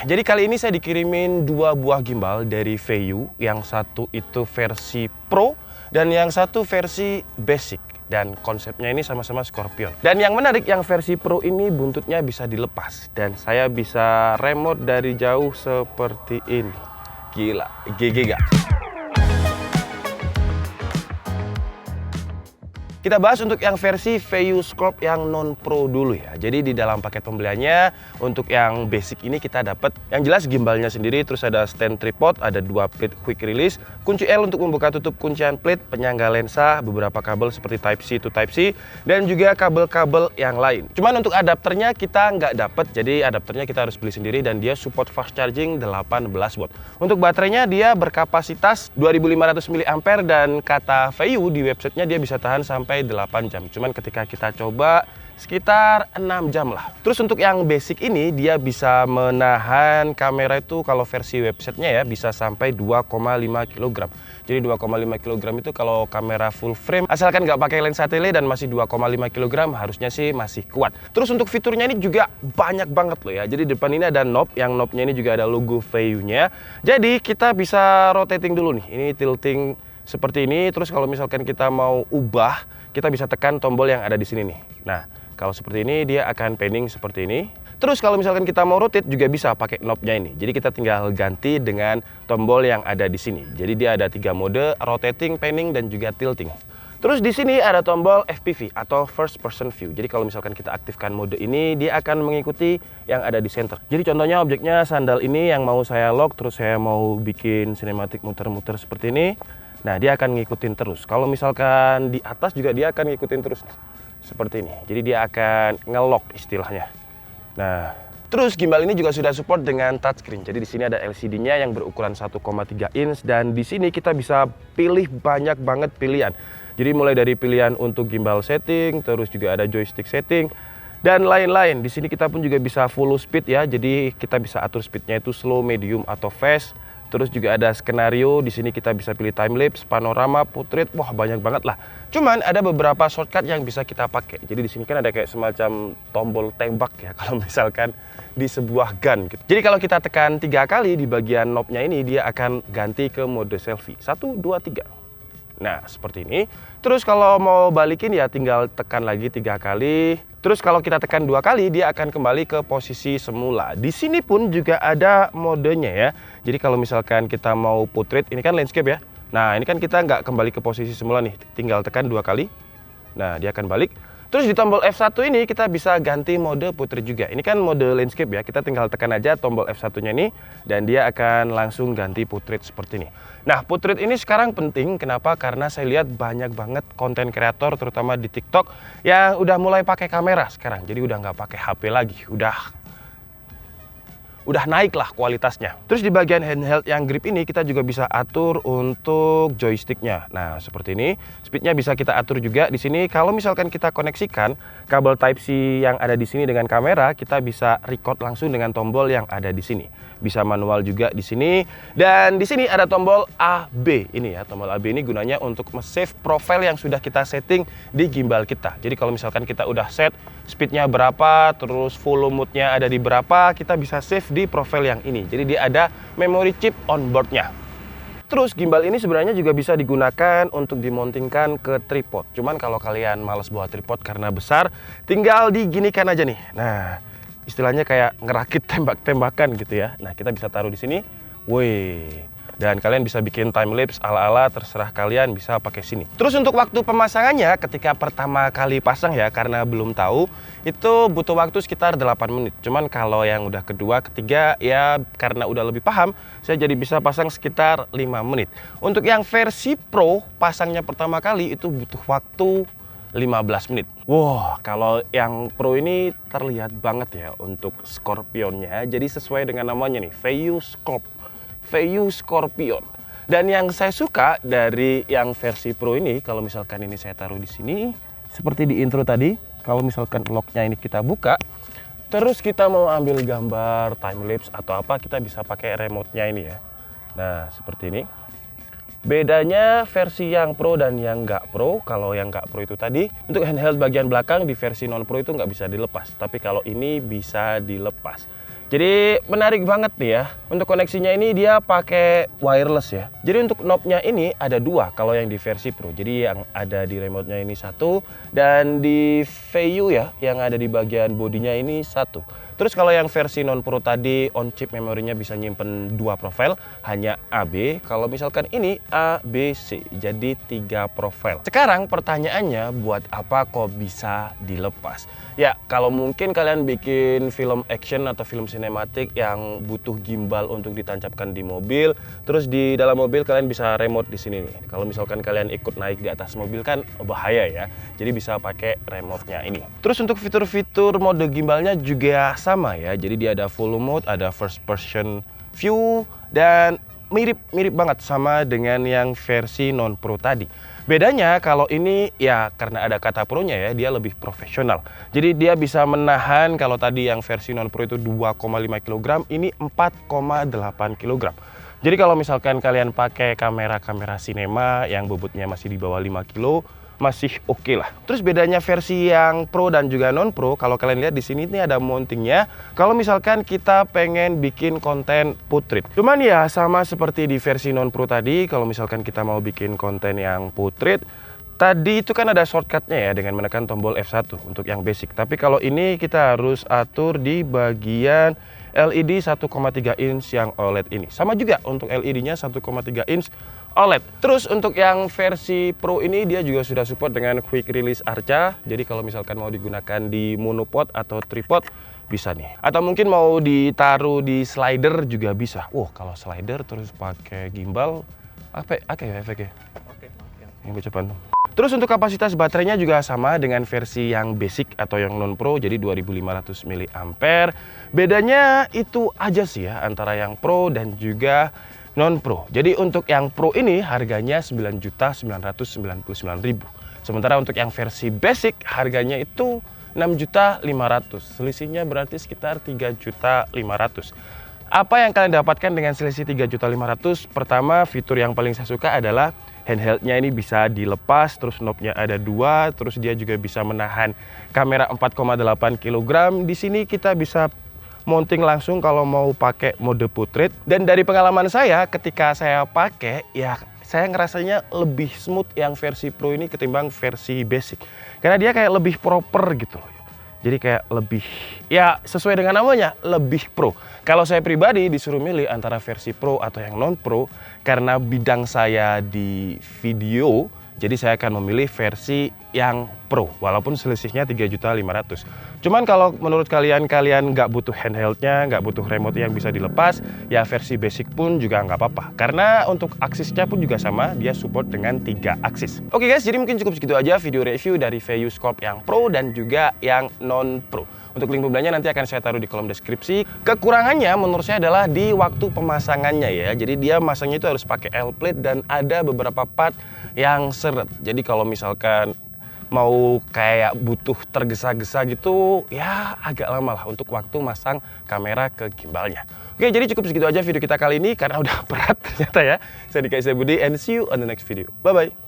jadi kali ini saya dikirimin dua buah gimbal dari Vayu. Yang satu itu versi Pro dan yang satu versi Basic. Dan konsepnya ini sama-sama Scorpion. Dan yang menarik, yang versi Pro ini buntutnya bisa dilepas. Dan saya bisa remote dari jauh seperti ini. Gila, GG gak? Kita bahas untuk yang versi Vayu Scorp yang non Pro dulu ya. Jadi di dalam paket pembeliannya untuk yang basic ini kita dapat yang jelas gimbalnya sendiri, terus ada stand tripod, ada 2 plate quick release, kunci L untuk membuka tutup kuncian plate, penyangga lensa, beberapa kabel seperti Type C to Type C, dan juga kabel-kabel yang lain. Cuman untuk adapternya kita nggak dapat, jadi adapternya kita harus beli sendiri dan dia support fast charging 18 watt. Untuk baterainya dia berkapasitas 2500 mAh dan kata Vayu di websitenya dia bisa tahan sampai 8 jam. Cuman ketika kita coba sekitar 6 jam lah. Terus untuk yang basic ini dia bisa menahan kamera itu kalau versi websitenya ya bisa sampai 2,5 kg. Jadi 2,5 kg itu kalau kamera full frame asalkan nggak pakai lensa tele dan masih 2,5 kg harusnya sih masih kuat. Terus untuk fiturnya ini juga banyak banget loh ya. Jadi depan ini ada knob, yang knobnya ini juga ada logo Vayu-nya. Jadi kita bisa rotating dulu nih. Ini tilting seperti ini. Terus kalau misalkan kita mau ubah, kita bisa tekan tombol yang ada di sini nih. Nah, kalau seperti ini dia akan panning seperti ini. Terus kalau misalkan kita mau rotate juga bisa pakai knobnya ini. Jadi kita tinggal ganti dengan tombol yang ada di sini. Jadi dia ada 3 mode, rotating, panning, dan juga tilting. Terus di sini ada tombol FPV atau First Person View. Jadi kalau misalkan kita aktifkan mode ini, dia akan mengikuti yang ada di center. Jadi contohnya objeknya sandal ini yang mau saya lock, terus saya mau bikin sinematik muter-muter seperti ini. Nah, dia akan ngikutin terus. Kalau misalkan di atas juga dia akan ngikutin terus seperti ini. Jadi dia akan ngelock istilahnya. Nah, terus gimbal ini juga sudah support dengan touchscreen. Jadi di sini ada LCD-nya yang berukuran 1,3 inch dan di sini kita bisa pilih banyak banget pilihan. Jadi mulai dari pilihan untuk gimbal setting, terus juga ada joystick setting dan lain-lain. Di sini kita pun juga bisa full speed ya. Jadi kita bisa atur speednya itu slow, medium atau fast. Terus juga ada skenario, di sini kita bisa pilih time lapse, panorama, portrait, wah banyak banget lah. Cuman ada beberapa shortcut yang bisa kita pakai. Jadi di sini kan ada kayak semacam tombol tembak ya kalau misalkan di sebuah gun gitu. Jadi kalau kita tekan 3 kali di bagian knobnya ini dia akan ganti ke mode selfie. 1, 2, 3. Nah, seperti ini. Terus kalau mau balikin ya tinggal tekan lagi 3 kali. Terus kalau kita tekan 2 kali dia akan kembali ke posisi semula. Di sini pun juga ada modenya ya. Jadi kalau misalkan kita mau portrait, ini kan landscape ya. Nah, ini kan kita nggak kembali ke posisi semula nih. Tinggal tekan 2 kali. Nah, dia akan balik. Terus di tombol F1 ini kita bisa ganti mode portrait juga. Ini kan mode landscape ya. Kita tinggal tekan aja tombol F1-nya ini dan dia akan langsung ganti portrait seperti ini. Nah, portrait ini sekarang penting. Kenapa? Karena saya lihat banyak banget konten kreator terutama di TikTok yang udah mulai pakai kamera sekarang. Jadi udah nggak pakai HP lagi. Udah naik lah kualitasnya. Terus di bagian handheld yang grip ini kita juga bisa atur untuk joysticknya. Nah, seperti ini. Speednya bisa kita atur juga di sini. Kalau misalkan kita koneksikan kabel Type C yang ada di sini dengan kamera, kita bisa record langsung dengan tombol yang ada di sini. Bisa manual juga di sini. Dan di sini ada tombol AB ini ya. Tombol AB ini gunanya untuk save profile yang sudah kita setting di gimbal kita. Jadi kalau misalkan kita udah set speednya berapa, terus volume mode-nya ada di berapa, kita bisa save di profile yang ini. Jadi dia ada memory chip on board-nya. Terus gimbal ini sebenarnya juga bisa digunakan untuk dimontingkan ke tripod. Cuman kalau kalian males bawa tripod karena besar, tinggal diginikan aja nih. Nah, istilahnya kayak ngerakit tembak-tembakan gitu ya. Nah, kita bisa taruh di sini. Wih. Dan kalian bisa bikin time lapse ala-ala terserah kalian, bisa pakai sini. Terus untuk waktu pemasangannya ketika pertama kali pasang ya, karena belum tahu, itu butuh waktu sekitar 8 menit. Cuman kalau yang udah kedua, ketiga ya karena udah lebih paham, saya jadi bisa pasang sekitar 5 menit. Untuk yang versi Pro, pasangnya pertama kali itu butuh waktu 15 menit. Wow, kalau yang Pro ini terlihat banget ya untuk Scorpionnya. Jadi sesuai dengan namanya nih, Vayu Scorp. Vayu Scorpion. Dan yang saya suka dari yang versi Pro ini, kalau misalkan ini saya taruh di sini, seperti di intro tadi, kalau misalkan locknya ini kita buka, terus kita mau ambil gambar time lapse atau apa, kita bisa pakai remote-nya ini ya. Nah, seperti ini. Bedanya versi yang Pro dan yang nggak Pro, kalau yang nggak Pro itu tadi, untuk handheld bagian belakang di versi non Pro itu nggak bisa dilepas. Tapi kalau ini bisa dilepas. Jadi menarik banget nih ya. Untuk koneksinya ini dia pakai wireless ya. Jadi untuk knobnya ini ada dua kalau yang di versi Pro. Jadi yang ada di remote-nya ini satu, dan di VU ya yang ada di bagian bodinya ini satu. Terus kalau yang versi non Pro tadi on chip memorinya bisa nyimpen dua profil, hanya AB. Kalau misalkan ini ABC, jadi 3 profil. Sekarang pertanyaannya, buat apa kok bisa dilepas? Ya, kalau mungkin kalian bikin film action atau film sinematik yang butuh gimbal untuk ditancapkan di mobil, terus di dalam mobil kalian bisa remote di sini nih. Kalau misalkan kalian ikut naik di atas mobil kan bahaya ya. Jadi bisa pakai remote-nya ini. Terus untuk fitur-fitur mode gimbalnya juga sama ya. Jadi dia ada full mode, ada first person view, dan mirip banget sama dengan yang versi non Pro tadi. Bedanya kalau ini ya karena ada kata Pro-nya ya, dia lebih profesional. Jadi dia bisa menahan, kalau tadi yang versi non Pro itu 2,5 kg, ini 4,8 kg. Jadi kalau misalkan kalian pakai kamera sinema yang bobotnya masih di bawah 5 kg, masih oke lah. Terus bedanya versi yang Pro dan juga non Pro, kalau kalian lihat di sini ini ada mountingnya. Kalau misalkan kita pengen bikin konten portrait, cuman ya sama seperti di versi non Pro tadi, kalau misalkan kita mau bikin konten yang portrait, tadi itu kan ada shortcutnya ya dengan menekan tombol F1 untuk yang basic. Tapi kalau ini kita harus atur di bagian LED 1,3 inch yang OLED ini. Sama juga untuk LED-nya 1,3 inch OLED. Terus untuk yang versi Pro ini dia juga sudah support dengan quick release arca. Jadi kalau misalkan mau digunakan di monopod atau tripod bisa nih. Atau mungkin mau ditaruh di slider juga bisa. Kalau slider terus pakai gimbal apa ya efeknya? Oke. Yang cepat. Terus untuk kapasitas baterainya juga sama dengan versi yang basic atau yang non Pro, jadi 2500 mAh. Bedanya itu aja sih ya antara yang Pro dan juga non Pro. Jadi untuk yang Pro ini harganya 9.999.000. Sementara untuk yang versi basic harganya itu 6.500.000. Selisihnya berarti sekitar 3.500.000. Apa yang kalian dapatkan dengan selisih 3.500.000? Pertama, fitur yang paling saya suka adalah handheldnya ini bisa dilepas, terus knobnya ada dua, terus dia juga bisa menahan kamera 4,8 kg. Di sini kita bisa mounting langsung kalau mau pakai mode portrait. Dan dari pengalaman saya ketika saya pakai, ya saya ngerasanya lebih smooth yang versi Pro ini ketimbang versi basic. Karena dia kayak lebih proper gitu loh. Jadi kayak lebih, ya sesuai dengan namanya, lebih pro. Kalau saya pribadi disuruh milih antara versi Pro atau yang non Pro, karena bidang saya di video, jadi saya akan memilih versi yang Pro, walaupun selisihnya 3.500.000. Cuman kalau menurut kalian nggak butuh handheldnya, nggak butuh remote yang bisa dilepas, ya versi basic pun juga nggak apa-apa. Karena untuk aksisnya pun juga sama, dia support dengan 3 aksis. Oke guys, jadi mungkin cukup segitu aja video review dari VU Scorp yang Pro dan juga yang non Pro. Untuk link pembeliannya nanti akan saya taruh di kolom deskripsi. Kekurangannya menurut saya adalah di waktu pemasangannya ya. Jadi dia masangnya itu harus pakai L-plate dan ada beberapa part yang seret. Jadi kalau misalkan mau kayak butuh tergesa-gesa gitu, ya agak lama lah untuk waktu masang kamera ke gimbalnya. Oke, jadi cukup segitu aja video kita kali ini karena udah berat ternyata ya. Saya Dika Budi and see you on the next video. Bye-bye.